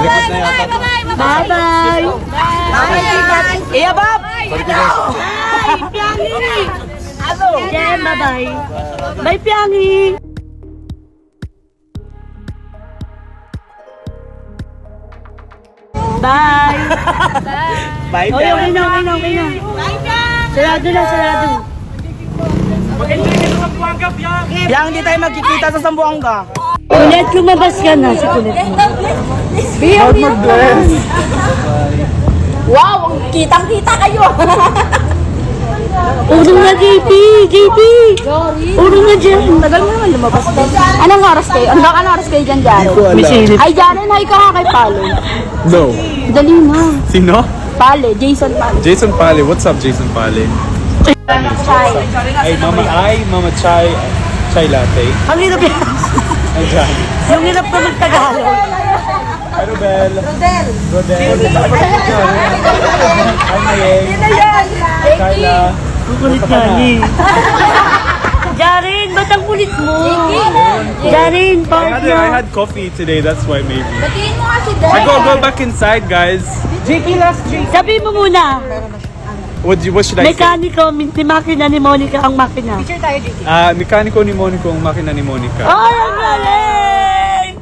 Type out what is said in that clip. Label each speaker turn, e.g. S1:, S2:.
S1: Bye-bye!
S2: Iya, Bob!
S1: Bye, Piangi! Jem, bye-bye! Bye, Piangi! Bye!
S2: Bye,
S1: Okay na. Sarado na, sarado.
S2: Yang hindi tayo magkikita sa Sambuanga.
S1: Kulit, lumabas ka na si Kulit mo.
S3: Wow, kitang-kita kayo.
S1: Urong na, JP! Urong na dyan.
S3: Tagal mo naman lumabas din. Anong oras kayo? Anong oras kayo dyan, Jaro?
S1: May silip.
S3: Ay, Jaro, na ikaw kay Palo.
S4: No.
S3: Dali na.
S4: Sino?
S3: Pale, Jason Pale.
S4: Jason Pale. What's up, Jason Pale?
S3: Chai.
S4: Ay, Mama Chai. Chai latte.
S1: Ang hirap yan.
S4: Ayan.
S1: Yung hirap na mag-Tagalog.
S4: Hi, Rodel. Rodel. Hi, Mayeng. Kyla.
S1: Ang kulit nga ni. Jarin, ba't ang kulit mo? Jarin,
S4: I
S1: partner.
S4: had coffee today, that's why maybe.
S3: Batiin mo kasi
S4: I go back inside, guys.
S1: Sabi mo muna,
S4: What should I say?
S1: mekaniko, ni makina ni Monica ang makina.
S4: Mekaniko ni Monica ang makina ni Monica.
S1: Ay, ang galing!